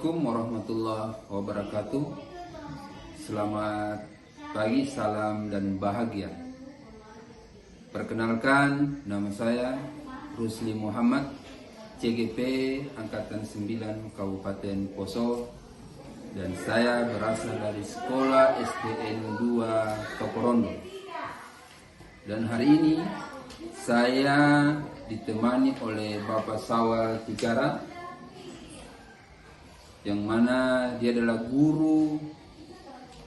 Assalamualaikum warahmatullahi wabarakatuh. Selamat pagi, salam dan bahagia. Perkenalkan, nama saya Rusli Muhammad, CGP Angkatan 9 Kabupaten Poso, dan saya berasal dari Sekolah SDN 2 Tokorondo. Dan hari ini saya ditemani oleh Bapak Sawal Tikara, yang mana dia adalah guru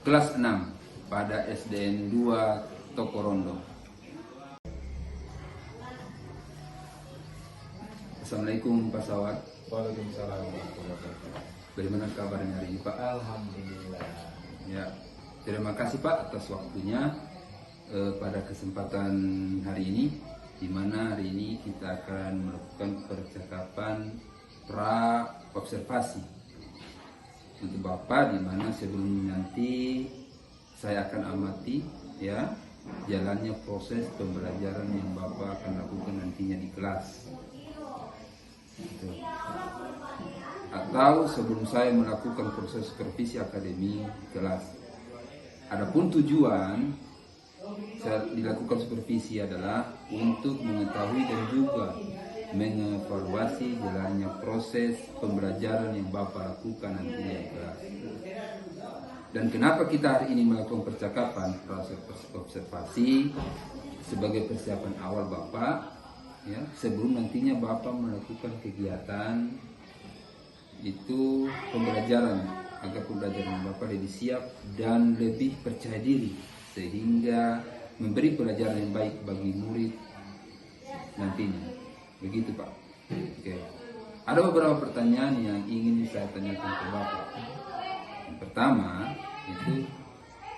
kelas 6 pada SDN 2 Tokorondo. Assalamualaikum Pak Sawal. Waalaikumsalam warahmatullahi wabarakatuh. Bagaimana kabarnya hari ini Pak? Alhamdulillah. Ya, terima kasih Pak atas waktunya pada kesempatan hari ini, di mana hari ini kita akan melakukan percakapan pra observasi untuk Bapak, di mana sebelum nanti saya akan amati ya jalannya proses pembelajaran yang Bapak akan lakukan nantinya di kelas. Gitu. Atau sebelum saya melakukan proses supervisi akademi di kelas. Adapun tujuan saya dilakukan supervisi adalah untuk mengetahui dan juga mengevaluasi jalannya proses pembelajaran yang Bapak lakukan nantinya di kelas. Dan kenapa kita hari ini melakukan percakapan proses observasi sebagai persiapan awal Bapak ya, sebelum nantinya Bapak melakukan kegiatan itu pembelajaran, agar pembelajaran Bapak lebih siap dan lebih percaya diri, sehingga memberi pelajaran yang baik bagi murid nantinya. Begitu Pak. Oke. Ada beberapa pertanyaan yang ingin saya tanyakan ke Bapak. Yang pertama itu,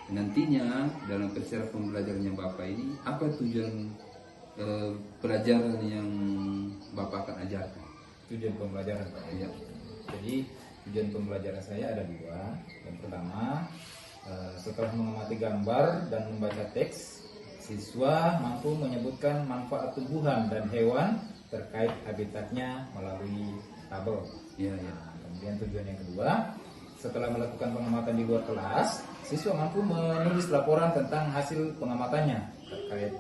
nantinya dalam persiapan pembelajarannya Bapak ini, apa tujuan pelajaran yang Bapak akan ajarkan? Tujuan pembelajaran Pak. Ya. Jadi tujuan pembelajaran saya ada dua. Yang pertama, setelah mengamati gambar dan membaca teks, siswa mampu menyebutkan manfaat tumbuhan dan hewan terkait habitatnya melalui tabel. Ya, ya. Kemudian tujuan yang kedua, setelah melakukan pengamatan di luar kelas, siswa mampu menulis laporan tentang hasil pengamatannya terkait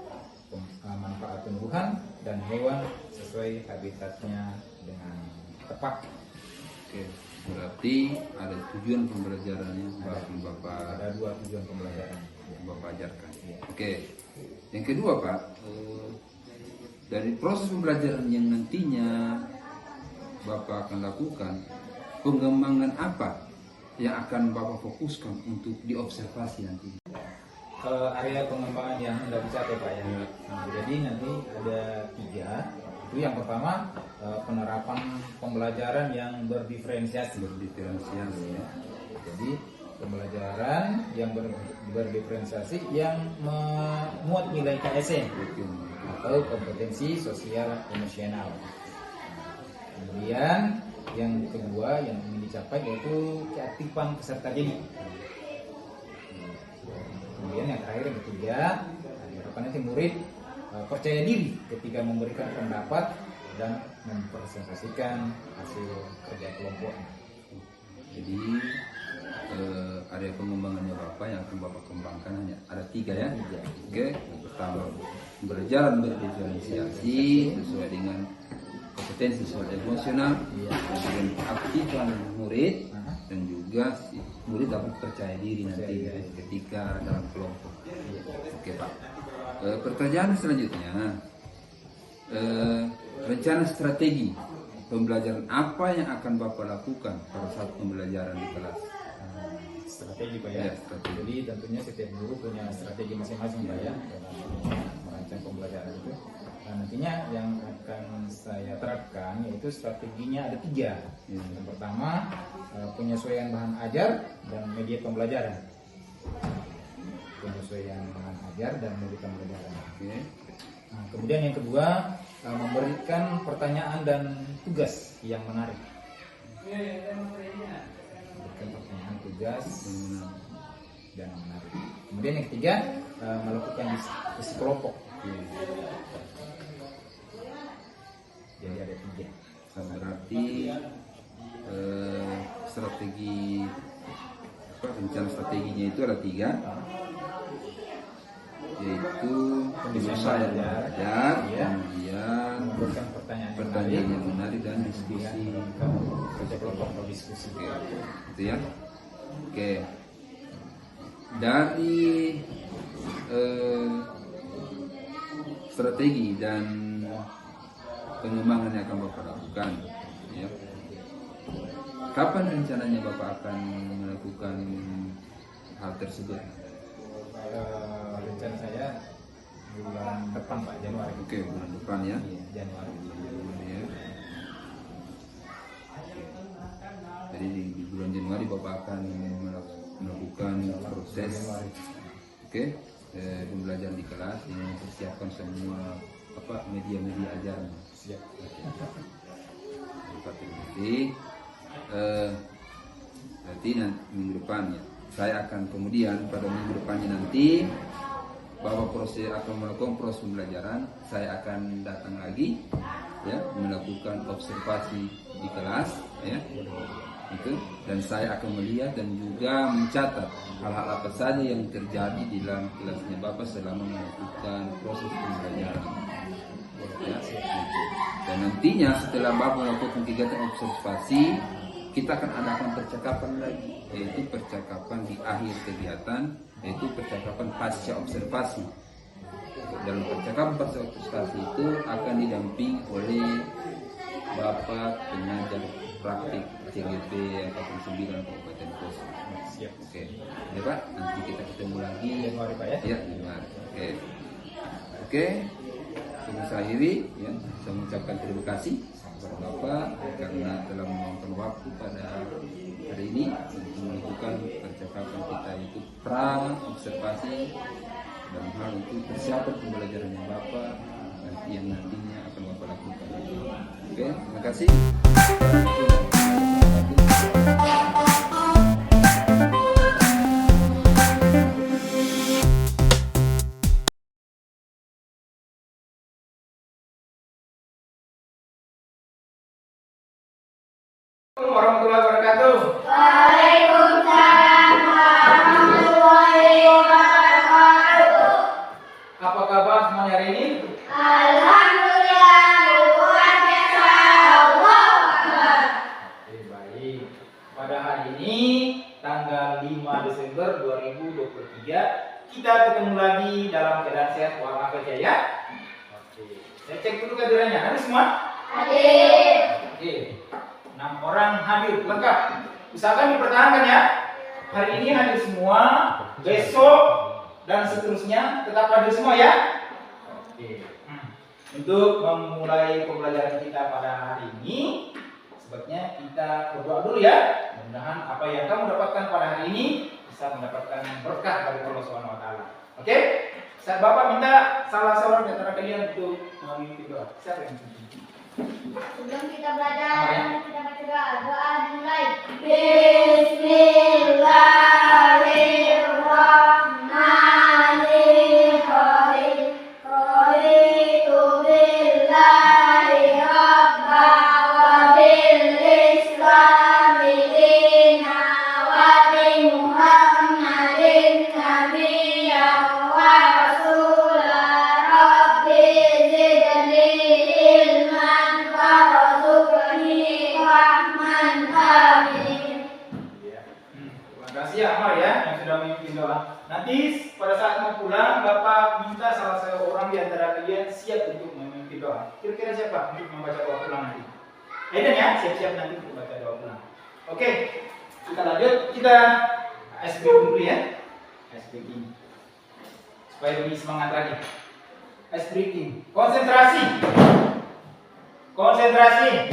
manfaat tumbuhan dan hewan sesuai habitatnya dengan tepat. Oke. Berarti ada tujuan pembelajarannya Bapak. Ada dua tujuan pembelajaran yang Bapak ajarkan. Ya. Oke. Yang kedua Pak, dari proses pembelajaran yang nantinya Bapak akan lakukan, pengembangan apa yang akan Bapak fokuskan untuk diobservasi nanti? Area pengembangan yang hendak dicapai Pak ya. Jadi nanti ada tiga. Itu yang pertama, penerapan pembelajaran yang berdiferensiasi. Ya. Jadi pembelajaran yang berdiferensiasi yang memuat nilai KSM atau kompetensi sosial emosional. Kemudian yang kedua yang ingin dicapai yaitu keaktifan peserta didik. Kemudian yang terakhir yang ketiga, harapan nanti murid percaya diri ketika memberikan pendapat dan mempresentasikan hasil kerja kelompoknya. Jadi area pengembangannya Bapak yang akan Bapak kembangkan hanya ada tiga ya. Oke. Yang pertama, pembelajaran berdiferensiasi sesuai dengan kompetensi sosial emosional, dengan keaktifan murid, dan juga murid dapat percaya diri nanti ketika dalam kelompok. Oke Pak. Pertanyaan selanjutnya, rencana strategi pembelajaran apa yang akan Bapak lakukan pada saat pembelajaran di kelas? Strategi Pak ya. Ya, strategi. Jadi tentunya setiap guru punya strategi masing-masing Pak ya dalam merancang pembelajaran itu. Nah, nantinya yang akan saya terapkan yaitu strateginya ada tiga. Yang pertama, penyesuaian bahan ajar dan media pembelajaran. Penyesuaian bahan ajar dan media pembelajaran. Oke. Nah, kemudian yang kedua, memberikan pertanyaan dan tugas yang menarik. Memberikan pertanyaan, tugas dan menarik. Kemudian yang ketiga, melakukan diskusi kelompok. Jadi ada tiga. Berarti strategi strategi rencana strateginya itu ada 3, yaitu berusaha yang belajar, kemudian Mengumpulkan pertanyaan yang menarik dan diskusi. kerja kelompok atau diskusi. Gitu ya. Oke. Dari strategi dan pengembangan yang akan Bapak lakukan, ya. Kapan rencananya Bapak akan melakukan hal tersebut? Rencana saya bulan depan Pak, Januari. Oke, bulan depan ya. Iya, Januari. Ya. Jadi di bulan Januari Bapak akan melakukan proses, oke, pembelajaran di kelas dengan mempersiapkan semua media-media ajaran. Siap. Bapak terbukti. Berarti nanti minggu depan ya. Saya akan kemudian pada minggu depannya nanti bahwa proses akan melakukan proses pembelajaran, saya akan datang lagi ya, melakukan observasi di kelas ya. Itu, dan saya akan melihat dan juga mencatat hal-hal apa saja yang terjadi di dalam kelasnya Bapak selama melakukan proses pembelajaran. Ya, dan nantinya setelah Bapak melakukan kegiatan observasi, kita akan adakan percakapan lagi, yaitu percakapan di akhir kegiatan, yaitu percakapan pasca observasi. Dalam percakapan pasca observasi itu akan didampingi oleh Bapak pengajar praktik CGP angkatan 9 Kabupaten Poso. Siap. Oke, ya Pak, nanti kita ketemu lagi. Januari Pak ya? Ya, Januari. Oke. Sebelum saya akhiri, ya, saya mengucapkan terima kasih kepada Bapak karena telah meluangkan waktu pada hari ini untuk melakukan percakapan kita itu pra observasi dan hal itu persiapan pembelajaran yang Bapak yang nantinya akan Bapak lakukan. Oke, terima kasih. Assalamualaikum warahmatullahi wabarakatuh. Waalaikumsalam warahmatullahi wabarakatuh. Apa kabar semuanya hari ini? Alhamdulillah, luar biasa. Allahu Akbar. Oke, baik. Pada hari ini tanggal 5 Desember 2023 kita ketemu lagi dalam keadaan sehat walafiat ya. Oke. Saya cek dulu kehadirannya. Ada semua? Hadir. Oke. 6 orang hadir lengkap. Usahakan dipertahankan ya. Hari ini hadir semua, besok dan seterusnya tetap hadir semua ya. Oke. Untuk memulai pembelajaran kita pada hari ini, sebaiknya kita berdoa dulu ya. Mudah-mudahan apa yang kamu dapatkan pada hari ini bisa mendapatkan berkah dari Allah Subhanahu wa taala. Oke? Bapak minta salah seorang di antara kalian untuk memimpin doa. Siapa yang memimpin? Sebelum kita belajar, kita baca doa dimulai. Bismillahirrahmanirrahim. Raditu billahi rabba wa bil islami dina wa bi Muhammadin nabiyyan wa rasula. Rabbi zidni ilman warzuqni rahman. Amin. Terima kasih ya Amar ya yang sudah memimpin doa. Nanti pada saat mau pulang, Bapak minta salah seorang di antara kalian siap untuk memimpin doa. Kira-kira siapa untuk membaca doa pulang nanti? Aiden ya, siap-siap nanti untuk baca doa pulang. Oke, kita lanjut. Kita SB dulu ya. Ice breaking. Supaya lebih semangat lagi. Ice breaking. Konsentrasi. Konsentrasi.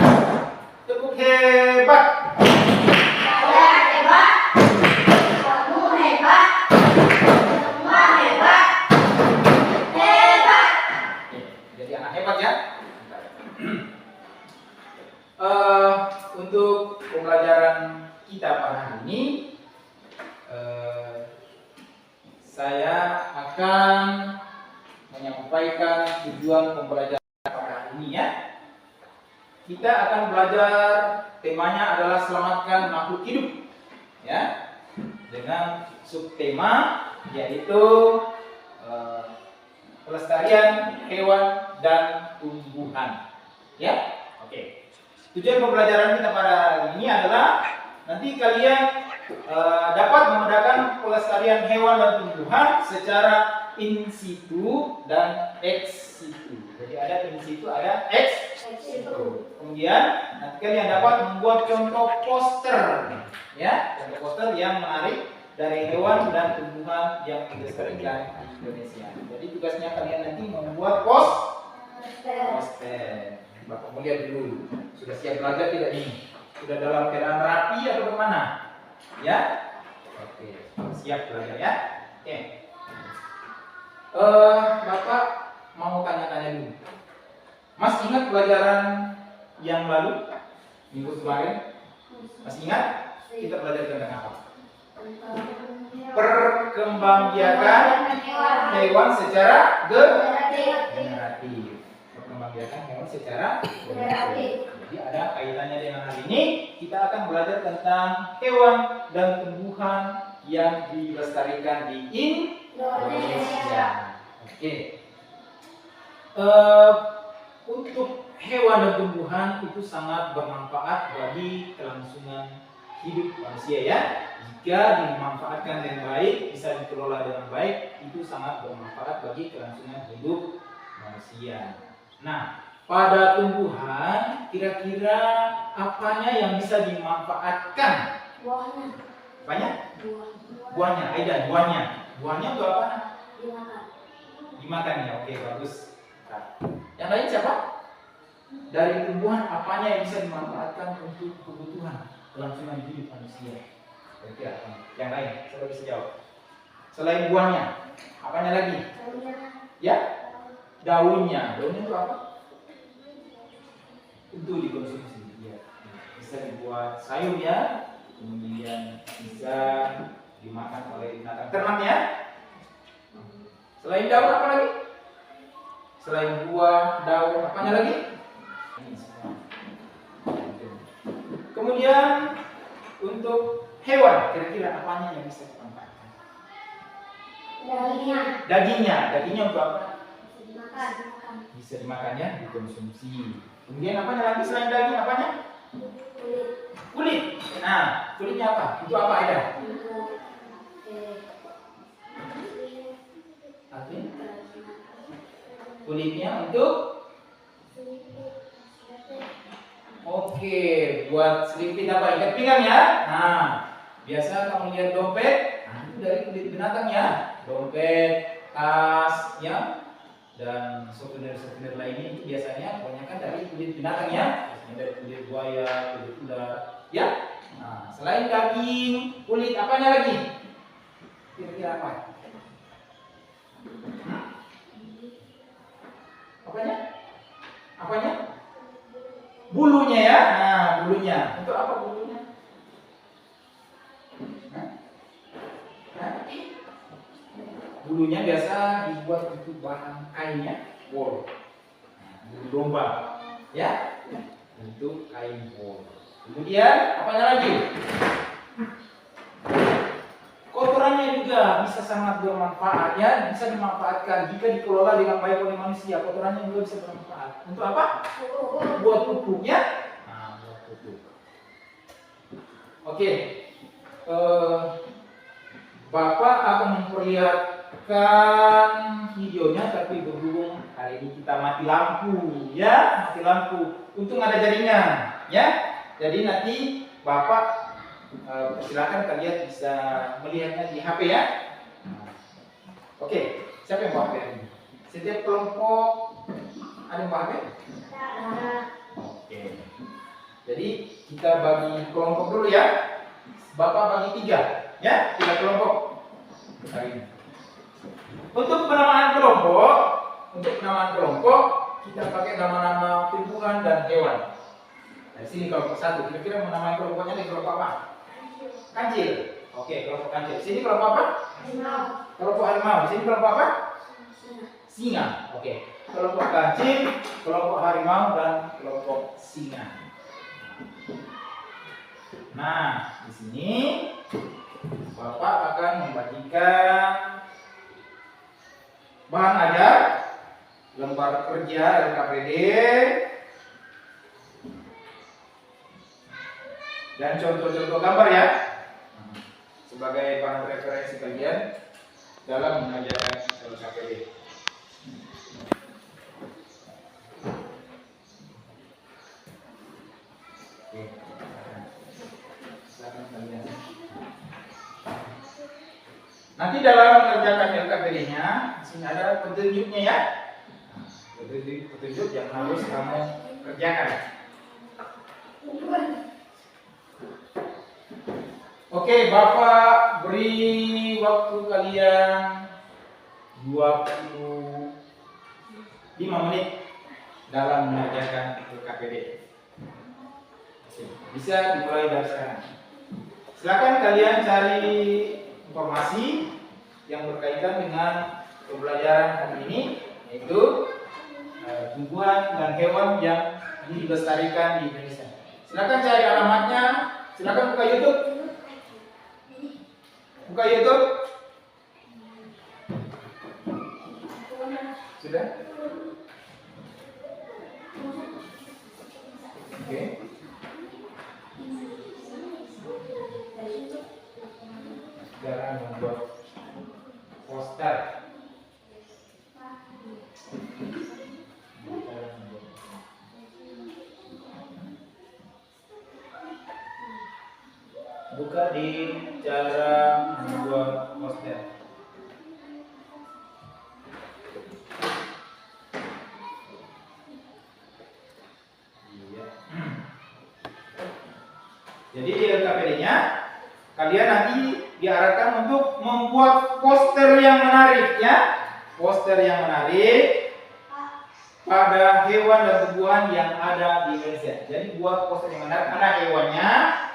Tepuk hebat. Saya hebat, kamu hebat, semua hebat, hebat. Jadi anak hebat ya. Untuk pembelajaran kita pada hari ini, saya akan menyampaikan tujuan pembelajaran pada hari ini ya. kita akan belajar, temanya adalah selamatkan makhluk hidup, ya, dengan subtema yaitu pelestarian hewan dan tumbuhan, ya. Oke. Tujuan pembelajaran kita pada hari ini adalah nanti kalian dapat membedakan pelestarian hewan dan tumbuhan secara in situ dan ex situ. Jadi ada in situ, ada ex situ. Kemudian nanti kalian dapat membuat contoh poster, ya, contoh poster yang menarik dari hewan dan tumbuhan yang dilestarikan di Indonesia. Jadi tugasnya kalian nanti membuat poster. Bapak mau lihat dulu, sudah siap belajar tidak ini? Sudah dalam keadaan rapi atau bagaimana? Ya? Oke, siap belajar ya? Oke. Bapak mau tanya-tanya dulu. Mas ingat pelajaran yang lalu? Minggu kemarin? Masih ingat? Kita belajar tentang apa? Perkembangbiakan hewan secara generatif. Perkembangbiakan hewan secara generatif. Jadi ada kaitannya dengan hari ini. Kita akan belajar tentang hewan dan tumbuhan yang dilestarikan di Indonesia. Oke. Untuk hewan dan tumbuhan itu sangat bermanfaat bagi kelangsungan hidup manusia, ya. Jika dimanfaatkan dengan baik, bisa dikelola dengan baik, itu sangat bermanfaat bagi kelangsungan hidup manusia. Nah, pada tumbuhan kira-kira apanya yang bisa dimanfaatkan? Buahnya. Banyak? Buahnya, Aidan, buahnya. Buahnya untuk apa? Dimakan. Dimakan ya, oke, bagus. Nah, yang lain siapa? Dari tumbuhan apanya yang bisa dimanfaatkan untuk kebutuhan kelangsungan hidup manusia? Kira-kira apa? Yang lain, saya bisa jawab. Selain buahnya, apanya lagi? Ya, daunnya. Daunnya itu apa? Untuk dikonsumsi. Ya. Bisa dibuat sayur ya, kemudian bisa dimakan oleh binatang ternak ya. Selain daun apa lagi? Selain buah, daun, apanya lagi? Kemudian untuk hewan, kira-kira apanya yang bisa dimanfaatkan? Dagingnya untuk apa? Bisa dimakan ya, dikonsumsi. Kemudian apanya lagi selain daging, apanya? Kulit. Nah, kulitnya apa? Itu apa ya? Kulitnya untuk buat selipit apa? Ikat pinggang ya. Nah, biasa kamu lihat dompet, itu dari kulit binatang ya. Dompet, tas, ya, dan souvenir-souvenir lainnya itu biasanya kebanyakan dari kulit binatang ya. Biasanya dari kulit buaya, kulit ular, ya. Nah, selain daging, kulit apanya lagi? Kira-kira apa? Apanya? Bulunya ya. Nah, bulunya. Untuk apa bulunya? Bulunya biasa dibuat untuk bahan kainnya, wool. Bulu domba, ya, untuk kain wool. Kemudian apanya lagi? Kotorannya juga bisa sangat bermanfaat ya, bisa dimanfaatkan jika dikelola dengan baik oleh manusia. Kotorannya juga bisa bermanfaat. Untuk apa? Buat pupuk ya. Nah, buat pupuk. Oke. Bapak akan memperlihatkan videonya, tapi berhubung hari ini kita mati lampu ya, mati lampu. Untung ada jaringan ya. Jadi nanti Bapak silakan kalian bisa melihatnya di HP ya. Oke, siapa yang bawa HP ini? Setiap kelompok ada yang bawa HP? Oke. Jadi kita bagi kelompok dulu ya. Bapak bagi 3 ya, 3 kelompok hari ini. Untuk penamaan kelompok, kita pakai nama-nama tumbuhan dan hewan. Di sini kelompok 1, kira-kira menamai kelompoknya di kelompok apa? Kancil. Oke, kelompok kancil. Sini kelompok apa? Harimau. Kelompok harimau. Sini kelompok apa? Singa. Oke. kelompok kancing, kelompok harimau, dan kelompok singa. Nah, di sini Bapak akan membagikan bahan ajar, lembar kerja LKPD, dan contoh-contoh gambar ya, sebagai bahan referensi kalian dalam mengajarkan LKPD. Oke, silakan kalian. Nanti dalam mengerjakan LKPD-nya, di sini ada petunjuknya ya. Petunjuk yang harus kamu kerjakan. Oke, Bapak beri waktu kalian 25 menit dalam mengerjakan LKPD. Bisa dimulai dari sekarang. Silakan kalian cari informasi yang berkaitan dengan pembelajaran hari ini, yaitu tumbuhan dan hewan yang dilestarikan di Indonesia. Silakan cari alamatnya. Silakan buka YouTube. Buka YouTube. Sudah? Oke. Cara membuat poster. Buka di cara membuat poster. Jadi di LKPD-nya kalian nanti diarahkan untuk membuat poster yang menarik ya. Poster yang menarik pada hewan dan tumbuhan yang ada di Indonesia. Jadi buat poster yang menarik, ada hewannya,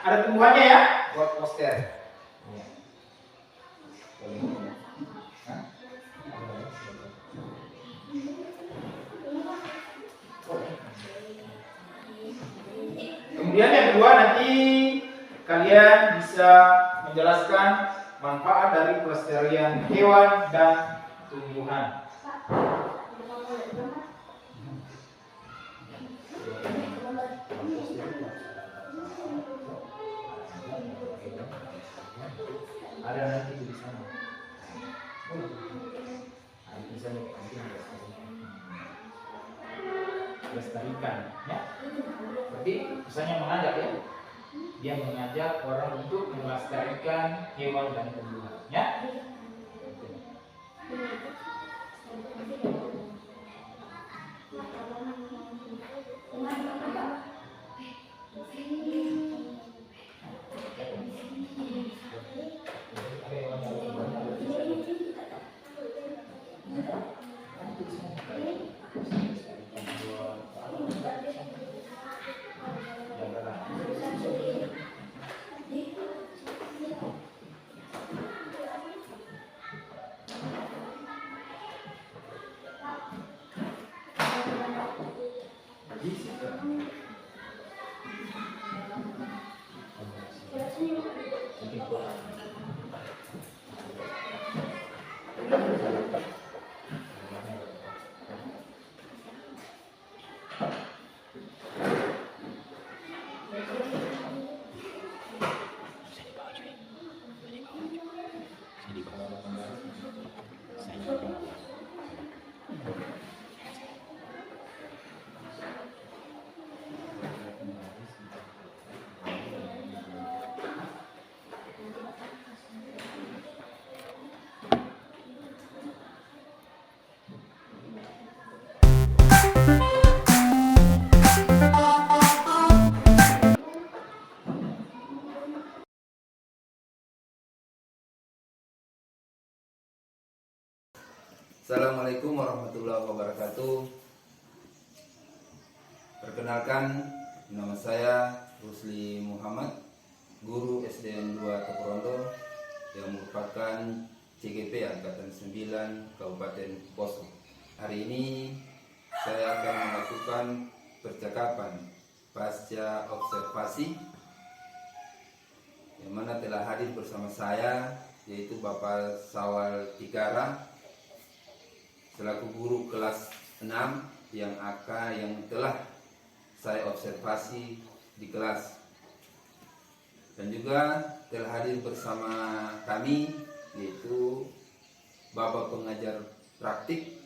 ada tumbuhannya ya. Buat poster. Kemudian yang kedua, nanti kalian bisa menjelaskan manfaat dari pelestarian hewan dan tumbuhan. Ada nanti di sana. Nanti sana lestarikan ya. Berarti misalnya mengajak ya. Dia mengajak orang untuk melestarikan hewan dan tumbuhan ya. Assalamualaikum warahmatullahi wabarakatuh. Perkenalkan, nama saya Rusli Muhammad, guru SDN 2 Tokorondo yang merupakan CGP Angkatan 9 Kabupaten Poso. Hari ini saya akan melakukan percakapan pasca observasi, yang mana telah hadir bersama saya yaitu Bapak Sawal Tigara selaku guru kelas 6 yang telah saya observasi di kelas, dan juga telah hadir bersama kami yaitu Bapak pengajar praktik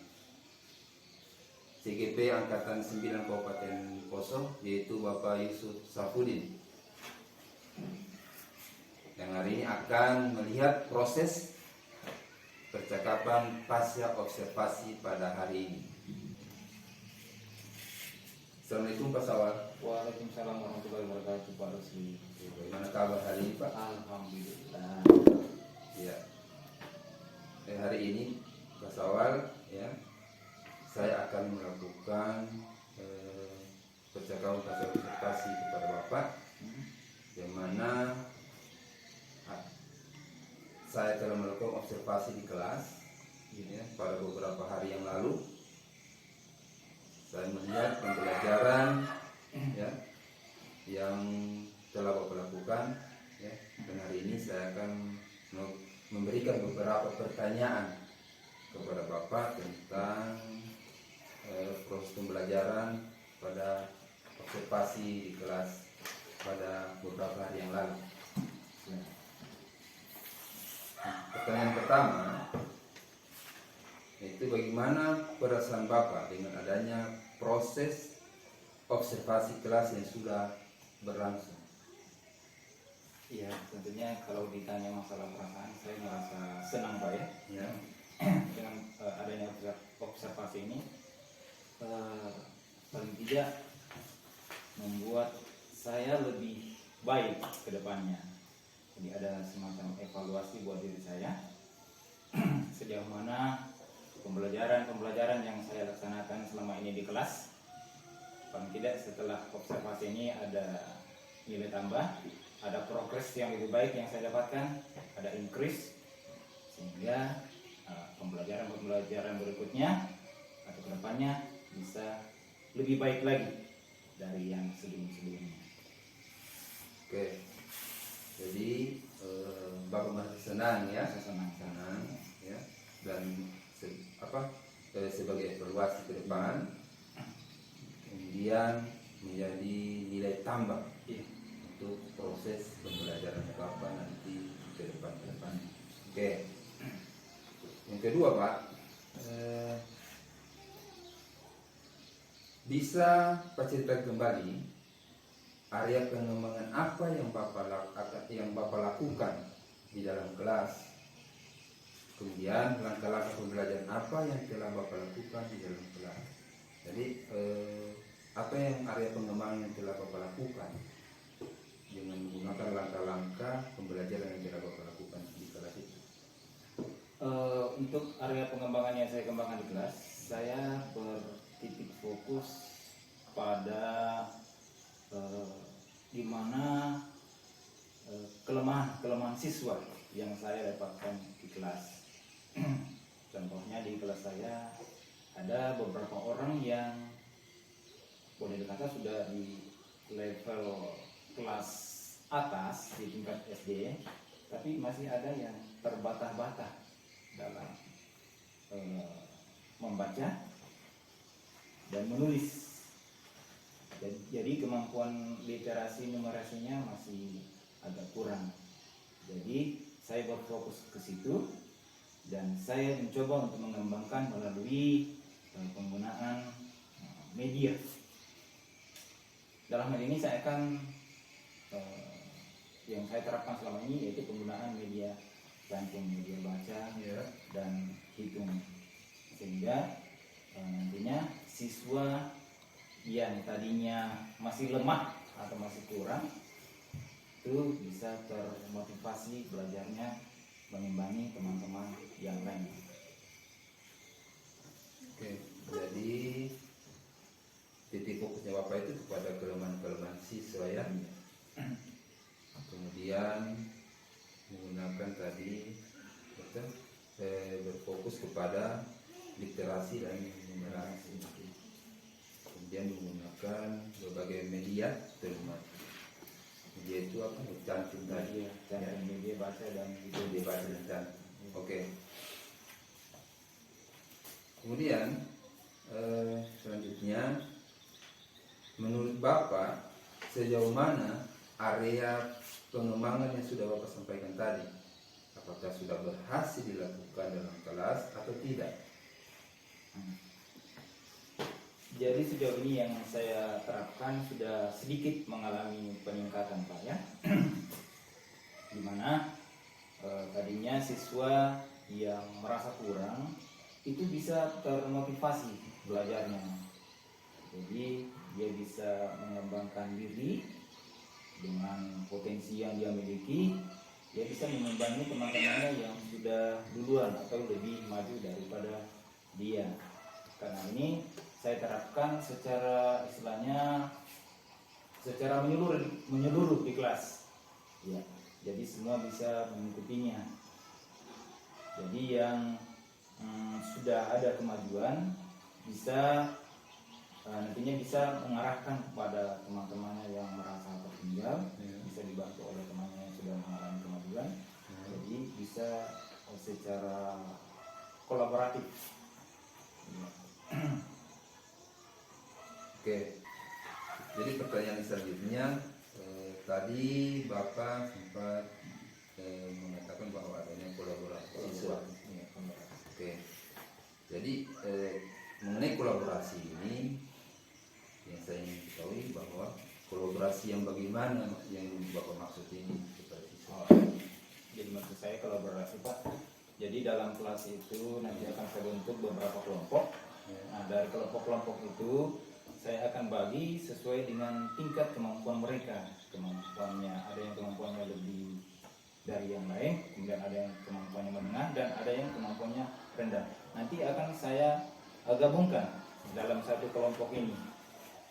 CGP Angkatan 9 Kabupaten Poso yaitu Bapak Yusuf Safudin, yang hari ini akan melihat proses percakapan pasca observasi pada hari ini. Assalamualaikum Pak Sawal. Waalaikumsalam warahmatullahi wabarakatuh Pak Rusli. Bagaimana kabar hari ini Pak? Alhamdulillah. Ya. Hari ini Pak Sawal, ya, saya akan melakukan percakapan pasca observasi kepada Bapak, yang mana saya telah melakukan observasi di kelas, ya, pada beberapa hari yang lalu. Saya melihat pembelajaran, ya, yang telah Bapak lakukan, ya, dan hari ini saya akan memberikan beberapa pertanyaan kepada Bapak tentang proses pembelajaran pada observasi di kelas pada beberapa hari yang lalu. Pertanyaan pertama yaitu bagaimana perasaan Bapak dengan adanya proses observasi kelas yang sudah berlangsung? Iya, tentunya kalau ditanya masalah perasaan, saya merasa senang Pak ya, Ya. dengan adanya observasi ini, paling tidak membuat saya lebih baik ke depannya. Jadi ada semacam evaluasi buat diri saya sejauh mana pembelajaran yang saya laksanakan selama ini di kelas. Paling tidak setelah observasi ini ada nilai tambah, ada progres yang lebih baik yang saya dapatkan, ada increase, sehingga pembelajaran berikutnya atau kedepannya bisa lebih baik lagi dari yang sebelum-sebelumnya. Oke. Jadi Bapak masih senang, ya? Saya senang. Ya. Dan sebagai evaluasi ke depan, kemudian menjadi nilai tambah, Iya. untuk proses pembelajaran Bapak nanti ke depan. Oke. Yang kedua Pak, bisa Pak ceritakan kembali area pengembangan apa yang Bapak lakukan di dalam kelas, kemudian langkah-langkah pembelajaran apa yang telah Bapak lakukan di dalam kelas. Jadi apa yang area pengembangan yang telah Bapak lakukan dengan menggunakan langkah-langkah pembelajaran yang telah Bapak lakukan di kelas itu? Untuk area pengembangan yang saya kembangkan di kelas, saya bertitik fokus pada di mana kelemahan siswa yang saya dapatkan di kelas. Contohnya di kelas saya ada beberapa orang yang boleh dikata sudah di level kelas atas di tingkat SD, tapi masih ada yang terbata-bata dalam membaca dan menulis. Jadi kemampuan literasi numerasinya masih agak kurang. Jadi saya berfokus ke situ dan saya mencoba untuk mengembangkan melalui penggunaan media. Dalam hal ini saya akan yang saya terapkan selama ini yaitu penggunaan media bantu media baca, Ya. dan hitung, sehingga nantinya siswa yang tadinya masih lemah atau masih kurang itu bisa termotivasi belajarnya mengimbangi teman-teman yang lain. Oke, jadi titik fokusnya Bapak itu kepada kelemahan-kelemahan siswa, ya. Kemudian menggunakan tadi berfokus kepada literasi dan numerasi. menggunakan berbagai media, terutama media itu apa? Cantum tadi. Media baca dan Itu dia baca dan cantum. Oke. Kemudian selanjutnya, menurut Bapak sejauh mana area pengembangan yang sudah Bapak sampaikan tadi? Apakah sudah berhasil dilakukan dalam kelas atau tidak? Jadi sejauh ini yang saya terapkan sudah sedikit mengalami peningkatan Pak ya. Dimana tadinya siswa yang merasa kurang itu bisa termotivasi belajarnya. Jadi dia bisa mengembangkan diri dengan potensi yang dia miliki. Dia bisa mengimbangi teman-temannya yang sudah duluan atau lebih maju daripada dia. Karena ini saya terapkan secara istilahnya secara menyeluruh di kelas. Ya, jadi semua bisa mengikutinya. Jadi yang sudah ada kemajuan bisa nantinya bisa mengarahkan kepada teman-temannya yang merasa tertinggal, bisa dibantu oleh temannya yang sudah mengalami kemajuan. Jadi bisa secara kolaboratif. Oke. Jadi pertanyaan selanjutnya, tadi Bapak sempat mengatakan bahwa adanya kolaborasi siswa. Oke. Jadi mengenai kolaborasi ini, yang saya ingin ketahui bahwa kolaborasi yang bagaimana yang Bapak maksud ini kepada siswa? Jadi maksud saya kolaborasi Pak. Jadi dalam kelas itu nanti akan saya bentuk beberapa kelompok. Nah dari kelompok-kelompok itu saya akan bagi sesuai dengan tingkat kemampuan mereka. Kemampuannya ada yang kemampuannya lebih dari yang lain, kemudian ada yang kemampuannya menengah dan ada yang kemampuannya rendah. Nanti akan saya gabungkan dalam satu kelompok ini.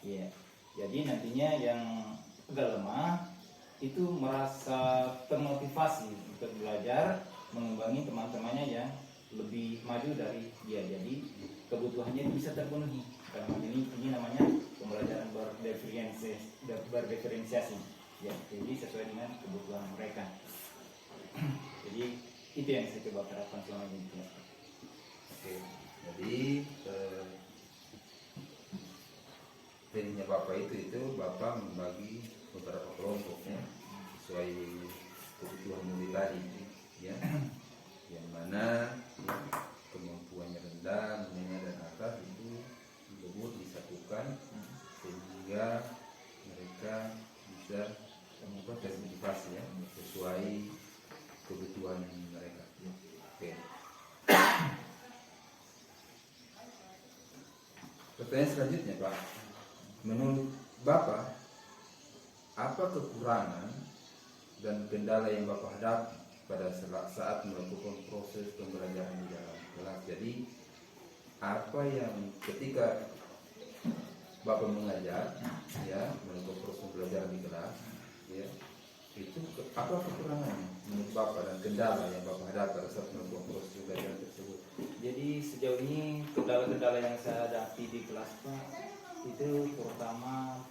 Ya, jadi nantinya yang agak lemah itu merasa termotivasi untuk belajar, mengimbangi teman-temannya yang lebih maju dari dia. Jadi kebutuhannya bisa terpenuhi. Karena ini namanya pembelajaran berdiferensiasi. Ya, jadi sesuai dengan kebutuhan mereka. Jadi itu yang saya coba terapkan selama ini. Oke. Jadi tekniknya Bapak itu Bapak membagi beberapa kelompok ya, sesuai kebutuhan murid tadi ya, yang mana ya, kemampuannya rendah, menengah dan atas itu disatukan sehingga mereka bisa termotivasi ya, sesuai kebutuhan mereka. Oke. Pertanyaan selanjutnya Pak, menurut Bapak apa kekurangan dan kendala yang Bapak hadapi pada saat melakukan proses pembelajaran di dalam kelas? Jadi apa yang ketika Bapak mengajar ya, melakukan proses pembelajaran di kelas ya, itu apa kekurangannya menurut Bapak dan kendala yang Bapak hadapi pada saat melakukan proses pembelajaran tersebut? Jadi sejauh ini kendala-kendala yang saya hadapi di kelas Pak itu terutama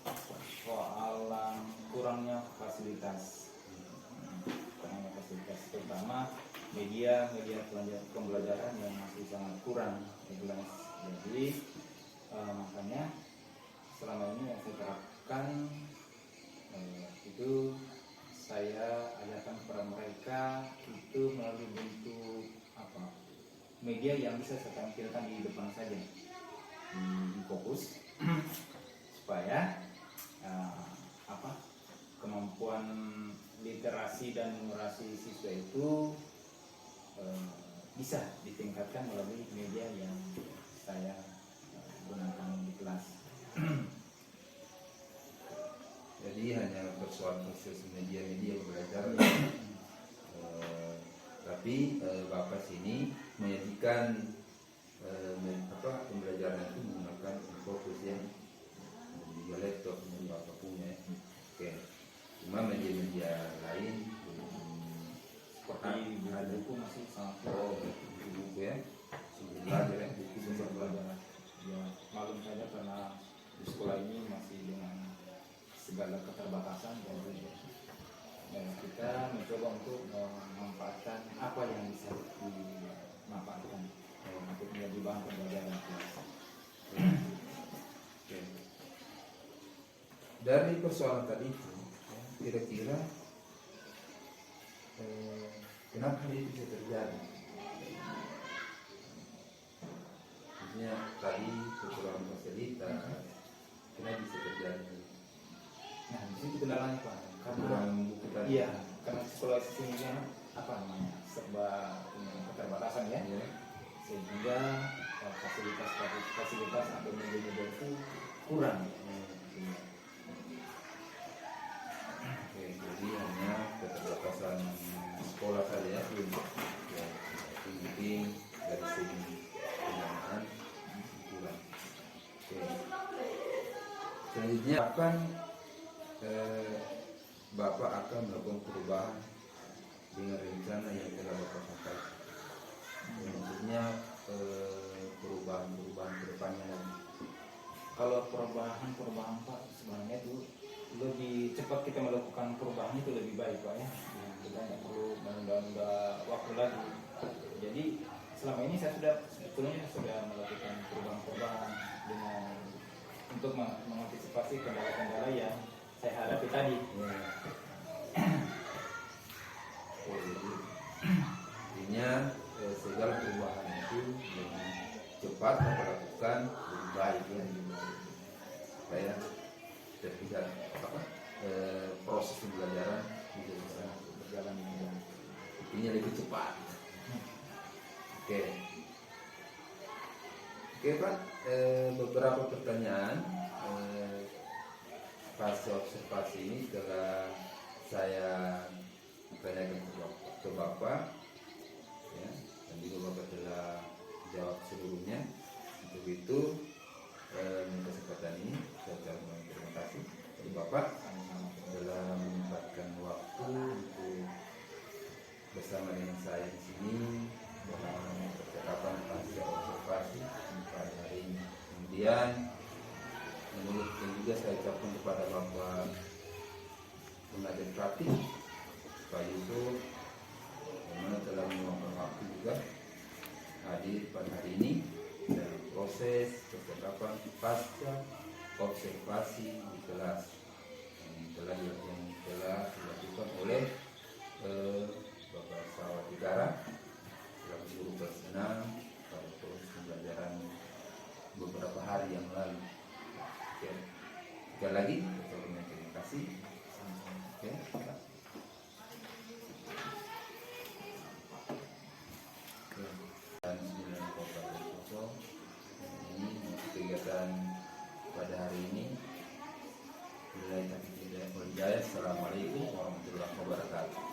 soal kurangnya fasilitas. Kurangnya fasilitas terutama media pembelajaran yang masih sangat kurang di kelas. Jadi makanya selama ini yang saya terapkan itu saya ajarkan kepada mereka itu melalui bentuk media yang bisa saya tampilkan di depan saja di fokus supaya kemampuan literasi dan numerasi siswa itu bisa ditingkatkan melalui media yang saya gunakan di kelas. Jadi hanya persoalan proses media belajar, tapi Bapak sini menyajikan pembelajaran itu menggunakan fokus yang di laptop yang Bapak punya. Oke. Cuma media-media lain Seperti buku masih sangat buku ya, sumber belajar ya, buku sumber belajar. Ya, malum saja karena di sekolah ini masih kita mencoba untuk memanfaatkan apa yang bisa dimanfaatkan untuk menjadi bahan pembelajaran kelas. Oke. Dari persoalan tadi itu, ya, kira-kira kenapa hal itu bisa terjadi? Maksudnya tadi kekurangan fasilitas, kenapa bisa terjadi? Nah, di situ kendalanya Pak. Karena Kekurangan buku tadi. iya, karena sekolah sesungguhnya apa namanya serba keterbatasan ya, Ya. sehingga fasilitas atau media-media itu kurang. Oke, jadi hanya keterbatasan sekolah saja ya, ya, mungkin dari segi pendanaan kurang. Oke. Selanjutnya akan Bapak akan melakukan perubahan dengan rencana yang telah Bapak sampaikan. Maksudnya perubahan ke depannya lagi. Kalau perubahan Pak sebenarnya itu lebih cepat kita melakukan perubahan itu lebih baik Pak ya. Kita nggak perlu menunda waktu lagi. Jadi selama ini saya sebetulnya sudah melakukan perubahan dengan untuk mengantisipasi kendala-kendala yang saya hadapi tadi. Ya. Jadi intinya segala perubahan itu lebih cepat kita lakukan lebih baik ya, supaya tidak proses pembelajaran tidak bisa berjalan dengan intinya lebih cepat. Oke, Pak, beberapa pertanyaan pas observasi ini setelah saya tanyakan ke Bapak, ya, dan juga Bapak telah jawab seluruhnya. Untuk itu, kesempatan ini saya ucapkan terima kasih kepada Bapak telah menyempatkan waktu untuk bersama dengan saya di sini dalam percakapan pasca observasi pada hari ini. Kemudian menurut juga saya ucapkan kepada Bapak pengajar praktik Pak Yusuf yang mana telah meluangkan waktu juga hadir pada hari ini dalam proses percakapan pasca observasi di kelas yang telah dilakukan oleh Bapak Sawat Utara selaku guru bersenam pada proses pembelajaran beberapa hari yang lalu. Oke. Sekali lagi, terima kasih. Oke. Dan 9.00 ini kegiatan pada hari ini. Assalamualaikum warahmatullahi wabarakatuh.